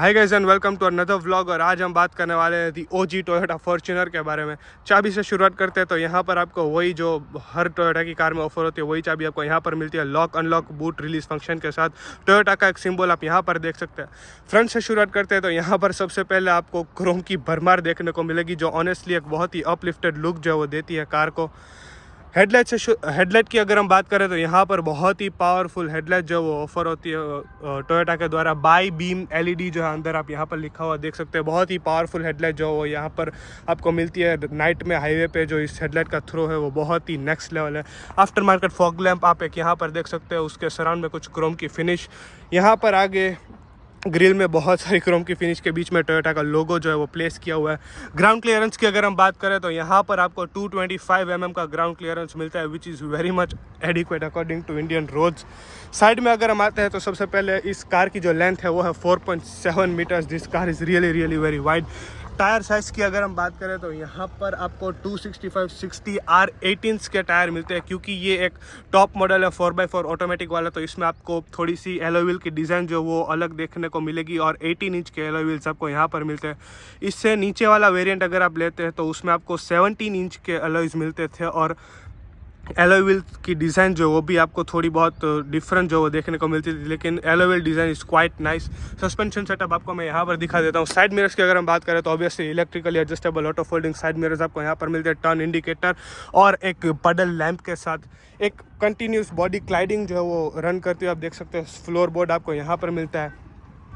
Hi guys and welcome to another vlog. और आज हम बात करने वाले हैं दी ओजी टोयोटा फॉर्च्यूनर के बारे में। चाबी से शुरुआत करते हैं तो यहाँ पर आपको वही जो हर टोयोटा की कार में ऑफर होती है वही चाबी आपको यहाँ पर मिलती है, lock unlock boot release function के साथ। टोयोटा का एक सिंबल आप यहाँ पर देख सकते हैं। फ्रंट से शुरुआत करते हैं तो यहाँ पर सबसे पहले आपको क्रोम की भरमार देखने को मिलेगी, जो ऑनेस्टली एक बहुत ही अपलिफ्टेड लुक जो है वो देती है कार को। हेडलाइट की अगर हम बात करें तो यहाँ पर बहुत ही पावरफुल हेडलाइट जो वो ऑफर होती है टोयोटा के द्वारा। बाई बीम एलईडी जो है अंदर आप यहाँ पर लिखा हुआ देख सकते हैं। बहुत ही पावरफुल हेडलाइट जो वो यहाँ पर आपको मिलती है नाइट में हाईवे पे। जो इस हेडलाइट का थ्रो है वो बहुत ही नेक्स्ट लेवल है। आफ्टर मार्केट फॉग लैंप आप एक यहाँ पर देख सकते हैं, उसके सराउंड में कुछ क्रोम की फिनिश। यहाँ पर आगे ग्रिल में बहुत सारी क्रोम की फिनिश के बीच में टोयोटा का लोगो जो है वो प्लेस किया हुआ है। ग्राउंड क्लियरेंस की अगर हम बात करें तो यहाँ पर आपको 225 mm का ग्राउंड क्लियरेंस मिलता है, which is very much adequate according to Indian roads. Side में अगर हम आते हैं तो सबसे पहले इस कार की जो लेंथ है वो है 4.7 metres. This car is really very wide. Tyre size की अगर हम बात करें तो यहाँ पर आपको 265/60 R18 के टायर मिलते हैं, क्योंकि ये एक टॉप मॉडल है 4x4 ऑटोमेटिक वाला। तो इसमें आपको थोड़ी सी एलॉय व्हील की डिज़ाइन जो वो अलग देखने को मिलेगी और 18 इंच के एलॉय व्हील्स आपको यहाँ पर मिलते हैं। इससे नीचे वाला वेरिएंट अगर आप लेते हैं तो उसमें आपको 17 इंच के एलॉयज मिलते थे और एलॉय व्हील की डिज़ाइन जो वो भी आपको थोड़ी बहुत डिफरेंट जो वो देखने को मिलती थी, लेकिन alloy wheel design is quite nice. Suspension setup आपको मैं यहाँ पर दिखा देता हूँ। साइड मिरर्स की अगर हम बात करें तो obviously electrically adjustable auto folding side mirrors आपको यहाँ पर मिलते हैं, टर्न इंडिकेटर और एक पडल लैंप के साथ। एक कंटिन्यूस बॉडी क्लाइडिंग जो है वो रन करती है, आप देख सकते हैं। फ्लोर बोर्ड आपको यहाँ पर मिलता है।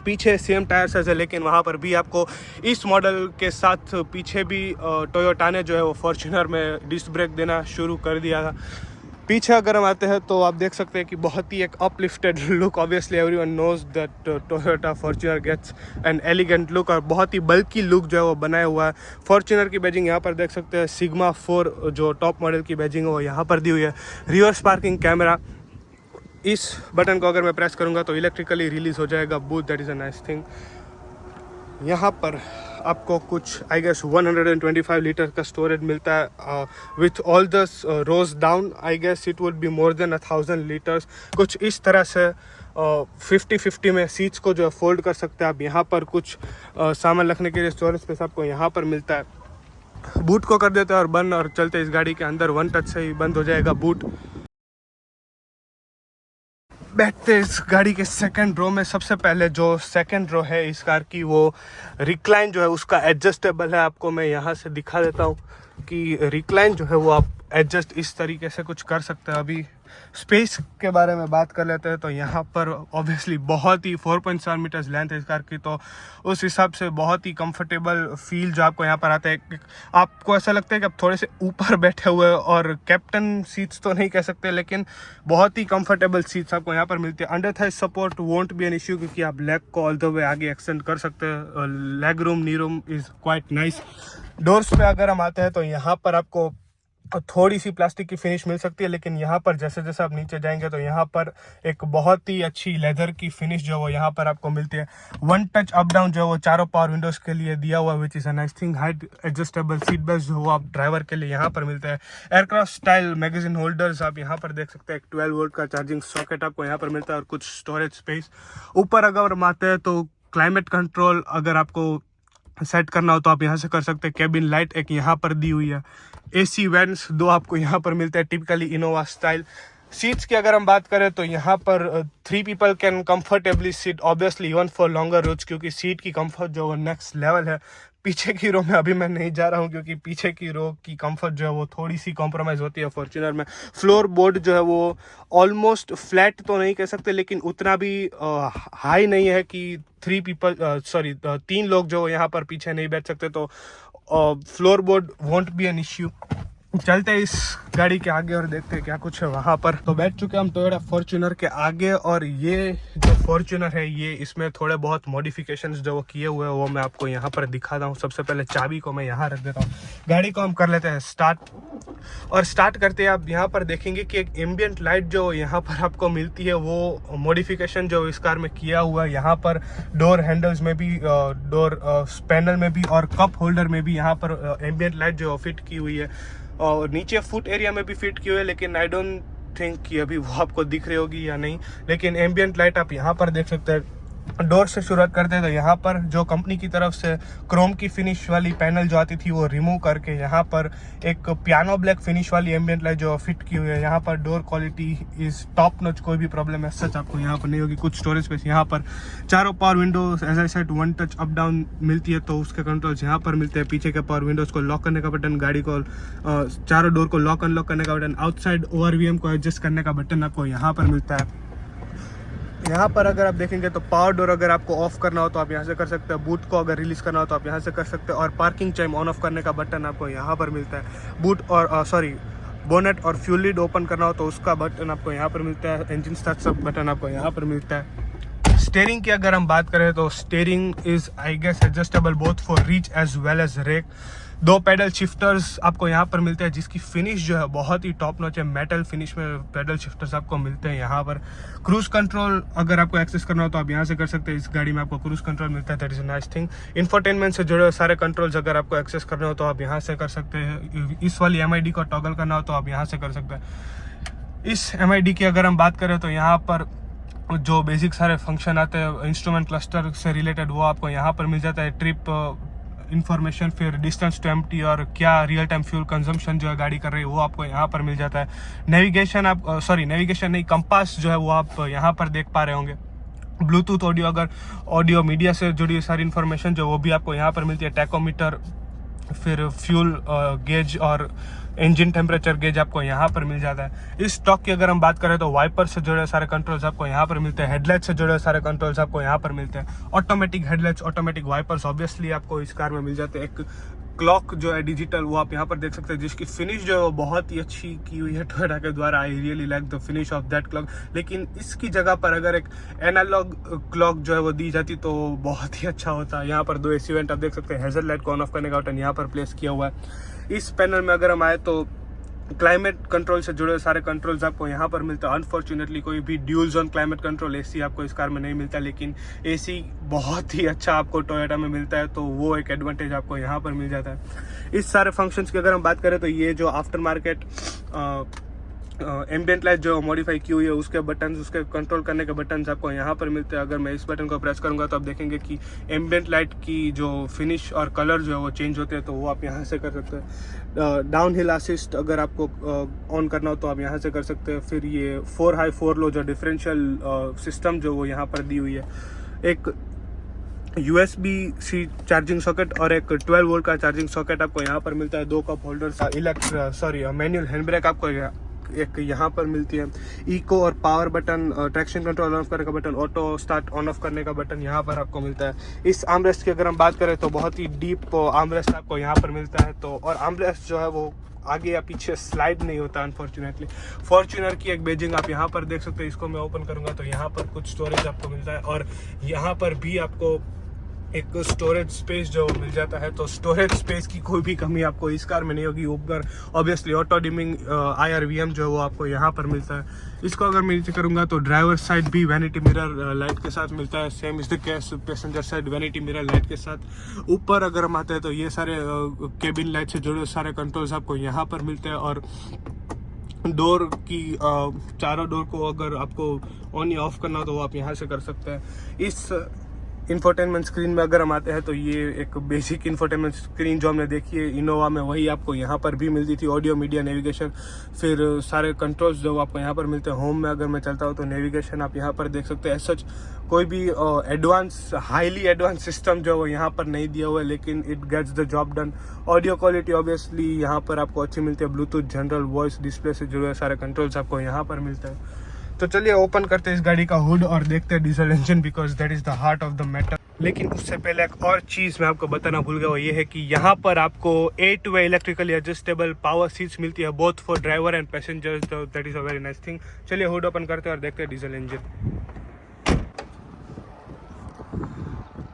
पीछे सेम टायर साइज है, लेकिन वहाँ पर भी आपको इस मॉडल के साथ पीछे भी टोयोटा ने जो है वो फॉर्च्यूनर में डिस्क ब्रेक देना शुरू कर दिया था। पीछे अगर हम आते हैं तो आप देख सकते हैं कि बहुत ही एक uplifted look. Obviously everyone knows that Toyota Fortuner gets an elegant look और बहुत ही बल्कि लुक जो है वो बनाया हुआ है। फॉर्च्यूनर की बैजिंग यहाँ पर देख सकते हैं। सिग्मा 4 जो टॉप मॉडल की बैजिंग है वो यहाँ पर दी हुई है। रिवर्स पार्किंग कैमरा, इस बटन को अगर मैं प्रेस करूंगा तो इलेक्ट्रिकली रिलीज हो जाएगा boot, that is a nice thing. यहाँ पर आपको कुछ आई गेस 125 लीटर का स्टोरेज मिलता है with all the rows down. I guess it would be more than 1000 litres. कुछ इस तरह से 50-50 में सीट्स को जो है फोल्ड कर सकते हैं आप। यहाँ पर कुछ सामान रखने के लिए स्टोरेज स्पेस आपको यहाँ पर मिलता है। बूट को कर देते हैं और बंद और चलते इस गाड़ी के अंदर। वन टच से ही बंद हो जाएगा बूट। बैठते इस गाड़ी के सेकंड रो में। सबसे पहले जो सेकंड रो है इस कार की वो रिक्लाइन जो है उसका एडजस्टेबल है। आपको मैं यहाँ से दिखा देता हूँ कि रिक्लाइन जो है वो आप एडजस्ट इस तरीके से कुछ कर सकते हैं। अभी स्पेस के बारे में बात कर लेते हैं तो यहाँ पर ऑब्वियसली बहुत ही 4.4 मीटर्स लेंथ है इस कार की, तो उस हिसाब से बहुत ही कंफर्टेबल फील जो आपको यहाँ पर आता है। आपको ऐसा लगता है कि आप थोड़े से ऊपर बैठे हुए और कैप्टन सीट्स तो नहीं कह सकते, लेकिन बहुत ही कंफर्टेबल सीट्स आपको यहाँ पर मिलती है। Under Thai support won't be an issue, क्योंकि आप लेग को ऑल द वे आगे एक्सटेंड कर सकते हैं। Leg room knee room is quite nice. Doors पे अगर हम आते हैं तो यहाँ पर आपको थोड़ी सी प्लास्टिक की फिनिश मिल सकती है, लेकिन यहाँ पर जैसे जैसे आप नीचे जाएंगे तो यहाँ पर एक बहुत ही अच्छी लेदर की फिनिश जो वो यहाँ पर आपको मिलती है। वन टच अप डाउन जो वो चारों पावर विंडोज के लिए दिया हुआ, which is a nice thing. Height adjustable seat belt जो वो आप ड्राइवर के लिए यहाँ पर मिलता है। एयरक्राफ्ट स्टाइल मैगजीन होल्डर्स आप यहाँ पर देख सकते हैं। एक 12 वोल्ट का चार्जिंग सॉकेट आपको यहाँ पर मिलता है और कुछ स्टोरेज स्पेस। ऊपर अगर हम आते हैं तो क्लाइमेट कंट्रोल अगर आपको सेट करना हो तो आप यहाँ से कर सकते हैं। केबिन लाइट एक यहाँ पर दी हुई है। एसी वेंट्स 2 आपको यहाँ पर मिलते हैं, टिपिकली इनोवा स्टाइल। सीट्स की अगर हम बात करें तो यहाँ पर 3 people can comfortably sit, obviously even for longer routes, क्योंकि सीट की कंफर्ट जो वो नेक्स्ट लेवल है। पीछे की रो में अभी मैं नहीं जा रहा हूँ क्योंकि पीछे की रो की कंफर्ट जो है वो थोड़ी सी कॉम्प्रोमाइज़ होती है फॉर्च्यूनर में। फ्लोर बोर्ड जो है वो ऑलमोस्ट फ्लैट तो नहीं कह सकते, लेकिन उतना भी हाई नहीं है कि 3 लोग जो यहाँ पर पीछे नहीं बैठ सकते, तो floor board won't be an issue. चलते हैं इस गाड़ी के आगे और देखते हैं क्या कुछ है वहाँ पर। तो बैठ चुके हम टोयोटा फॉर्च्यूनर के आगे, और ये जो फॉर्च्यूनर है ये इसमें थोड़े बहुत मॉडिफिकेशंस जो वो किए हुए हैं वो मैं आपको यहाँ पर दिखाता हूँ। सबसे पहले चाबी को मैं यहाँ रख देता हूँ, गाड़ी को हम कर लेते हैं स्टार्ट। और स्टार्ट करते हैं आप यहाँ पर देखेंगे कि एक एम्बियंट लाइट जो यहाँ पर आपको मिलती है वो मॉडिफिकेशन जो इस कार में किया हुआ है। यहाँ पर डोर हैंडल्स में भी, डोर पैनल में भी और कप होल्डर में भी यहाँ पर एम्बियंट लाइट जो फिट की हुई है, और नीचे फुट एरिया में भी फिट की हुई है, लेकिन आई डोंट थिंक कि अभी वो आपको दिख रही होगी या नहीं। लेकिन एम्बियंट लाइट आप यहाँ पर देख सकते हैं। डोर से शुरुआत करते हैं तो यहाँ पर जो कंपनी की तरफ से क्रोम की फिनिश वाली पैनल जो आती थी वो रिमूव करके यहाँ पर एक पियानो ब्लैक फिनिश वाली एम्बिएंट लाइट जो फिट की हुई है। यहाँ पर door quality is top notch, कोई भी प्रॉब्लम है सच आपको यहाँ पर नहीं होगी। कुछ स्टोरेज स्पेस यहाँ पर, चारों power windows as I said one touch up down मिलती है तो उसके कंट्रोल्स यहाँ पर मिलते हैं। पीछे के पावर विंडोज को लॉक करने का बटन, गाड़ी को चारों डोर को लॉक अनलॉक करने का बटन, आउटसाइड ORVM को एडजस्ट करने का बटन आपको यहाँ पर मिलता है। यहाँ पर अगर आप देखेंगे तो पावर डोर अगर आपको ऑफ करना हो तो आप यहाँ से कर सकते हैं, बूट को अगर रिलीज करना हो तो आप यहाँ से कर सकते हैं, और पार्किंग चाइम ऑन ऑफ करने का बटन आपको यहाँ पर मिलता है। बूट और बोनेट और फ्यूल लिड ओपन करना हो तो उसका बटन आपको यहाँ पर मिलता है। इंजन स्टार्ट सब बटन आपको यहाँ पर मिलता है। स्टीयरिंग की अगर हम बात करें तो steering is I guess adjustable both for reach as well as rake. 2 paddle shifters आपको यहाँ पर मिलते हैं जिसकी फिनिश जो है बहुत ही टॉप नॉच है। मेटल फिनिश में पैडल शिफ्टर्स आपको मिलते हैं यहाँ पर। क्रूज कंट्रोल अगर आपको एक्सेस करना हो तो आप यहाँ से कर सकते हैं। इस गाड़ी में आपको क्रूज कंट्रोल मिलता है, that is a nice thing. Infotainment से जुड़े सारे कंट्रोल्स अगर आपको एक्सेस करना हो तो आप यहाँ से कर सकते हैं। इस वाली MID को टॉगल करना हो तो आप यहाँ से कर सकते हैं। इस MID की अगर हम बात करें तो यहाँ पर जो बेसिक सारे फंक्शन आते हैं इंस्ट्रूमेंट क्लस्टर से रिलेटेड वो आपको यहाँ पर मिल जाता है। ट्रिप इन्फॉर्मेशन, फिर डिस्टेंस टू एम्प्टी और क्या रियल टाइम फ्यूल कंजम्पशन जो है गाड़ी कर रही है वो आपको यहाँ पर मिल जाता है। नेविगेशन आप नेविगेशन नहीं, कंपास जो है वो आप यहाँ पर देख पा रहे होंगे। ब्लूटूथ ऑडियो, अगर ऑडियो मीडिया से जुड़ी सारी इन्फॉर्मेशन जो वो भी आपको यहाँ पर मिलती है। टैकोमीटर, फिर फ्यूल गेज और इंजन टेम्परेचर गेज आपको यहाँ पर मिल जाता है। इस स्टॉक की अगर हम बात करें तो वाइपर से जुड़े सारे कंट्रोल्स आपको यहाँ पर मिलते हैं। हेडलाइट से जुड़े सारे कंट्रोल्स आपको यहाँ पर मिलते हैं। Automatic headlights, automatic wipers obviously आपको इस कार में मिल जाते हैं। एक क्लॉक जो है डिजिटल वो आप यहाँ पर देख सकते हैं जिसकी फिनिश जो है वो बहुत ही अच्छी की हुई है टोयोटा के द्वारा। I really like the finish off that clock. लेकिन इसकी जगह पर अगर एक एनालॉग क्लॉक जो है वो दी जाती तो बहुत ही अच्छा होता। यहाँ पर 2 AC वेंट आप देख सकते हैं। हेजल लाइट को ऑन ऑफ करने का बटन यहाँ पर प्लेस किया हुआ है। इस पैनल में अगर हम आए तो क्लाइमेट कंट्रोल से जुड़े सारे कंट्रोल्स आपको यहाँ पर मिलता है। अनफॉर्चुनेटली कोई भी dual zone climate control AC आपको इस कार में नहीं मिलता, लेकिन AC बहुत ही अच्छा आपको टोयोटा में मिलता है तो वो एक एडवांटेज आपको यहाँ पर मिल जाता है। इस सारे फंक्शंस की अगर हम बात करें तो ये जो आफ्टर मार्केट एम्बिएंट लाइट जो मॉडिफाई की हुई है उसके बटन, उसके कंट्रोल करने के बटन आपको यहाँ पर मिलते हैं। अगर मैं इस बटन को प्रेस करूँगा तो आप देखेंगे कि एम्बिएंट लाइट की जो फिनिश और कलर जो है वो चेंज होते हैं तो वो आप यहाँ से कर सकते हैं। डाउन हिल असिस्ट अगर आपको ऑन करना हो तो आप यहाँ से कर सकते हैं। फिर ये 4 हाई 4 लो जो डिफरेंशियल सिस्टम जो वो यहाँ पर दी हुई है। एक USB-C चार्जिंग सॉकेट और एक 12 वोल्ट का चार्जिंग सॉकेट आपको यहाँ पर मिलता है। 2 cup holder, manual hand brake आपको एक यहाँ पर मिलती है। इको और power button, traction control on off करने का button, auto start on off करने का बटन यहाँ पर आपको मिलता है। इस आर्मरेस्ट की अगर हम बात करें तो बहुत ही डीप आर्मरेस्ट आपको यहाँ पर मिलता है। तो और आर्मरेस्ट जो है वो आगे या पीछे स्लाइड नहीं होता अनफॉर्चुनेटली। फॉर्च्यूनर की एक बेजिंग आप यहाँ पर देख सकते हैं। इसको मैं ओपन करूँगा तो यहाँ पर कुछ स्टोरेज आपको मिलता है और यहाँ पर भी आपको एक स्टोरेज स्पेस जो मिल जाता है। तो स्टोरेज स्पेस की कोई भी कमी आपको इस कार में नहीं होगी। ऊपर ऑब्वियसली ऑटो डिमिंग IRVM जो है वो आपको यहाँ पर मिलता है। इसको अगर मैं नीचे करूँगा तो ड्राइवर साइड भी वैनिटी मिरर लाइट के साथ मिलता है। Same is the case passenger side vanity mirror light के साथ। ऊपर अगर हम आते हैं तो ये सारे केबिन लाइट से जुड़े सारे कंट्रोल्स आपको यहाँ पर मिलते हैं। और डोर की चारों डोर को अगर आपको ऑन या ऑफ करना हो तो वो आप यहाँ से कर सकते हैं। इस इंफोटेनमेंट स्क्रीन में अगर हम आते हैं तो ये एक बेसिक इंफोटेनमेंट स्क्रीन जो हमने देखी है इनोवा में वही आपको यहाँ पर भी मिलती थी। ऑडियो, मीडिया, नेविगेशन, फिर सारे कंट्रोल्स जो आपको यहाँ पर मिलते हैं। होम में अगर मैं चलता हूँ तो नेविगेशन आप यहाँ पर देख सकते हैं। सच कोई भी हाईली एडवांस सिस्टम जो वो यहाँ पर नहीं दिया हुआ है, लेकिन it gets the job done. Audio quality obviously यहाँ पर आपको अच्छी मिलती है। ब्लूटूथ, जनरल वॉइस, डिस्प्ले से जुड़े सारे कंट्रोल्स आपको यहाँ पर मिलते हैं। तो चलिए ओपन करते हैं इस गाड़ी का हुड और देखते हैं diesel engine, because that is the heart of the matter. लेकिन उससे पहले एक और चीज़ मैं आपको बताना भूल गया, वो ये है कि यहाँ पर आपको 8-way electrically adjustable power seats मिलती है both for driver and passengers. तो that is a very nice thing. चलिए हुड ओपन करते हैं और देखते हैं डीजल इंजन।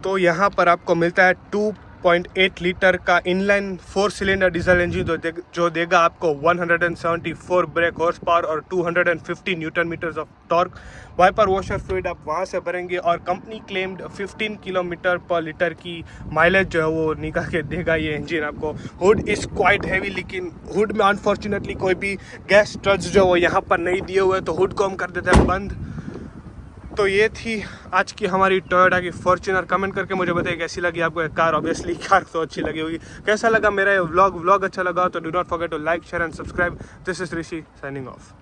तो यहाँ पर आपको मिलता है 2.8 लीटर का इनलाइन 4 सिलेंडर डीजल इंजन जो देगा आपको 174 ब्रेक हॉर्स पावर और 250 newton metres of torque. Wiper washer fluid आप वहाँ से भरेंगे और company claimed 15 kilometre per litre की माइलेज जो है वो निकाल के देगा ये इंजन आपको। हुड इज़ क्वाइट हैवी, लेकिन हुड में अनफॉर्चुनेटली कोई भी गैस स्टड्स जो वो यहाँ पर नहीं दिए हुए, तो हुड को हम कर देते हैं बंद। तो ये थी आज की हमारी टोयोटा की फॉर्च्यूनर। कमेंट करके मुझे बताइए कैसी लगी आपको ये कार। ऑब्वियसली कार तो अच्छी लगी होगी। कैसा लगा मेरा ये व्लॉग अच्छा लगा तो do not forget to like share and subscribe. This is Rishi signing of.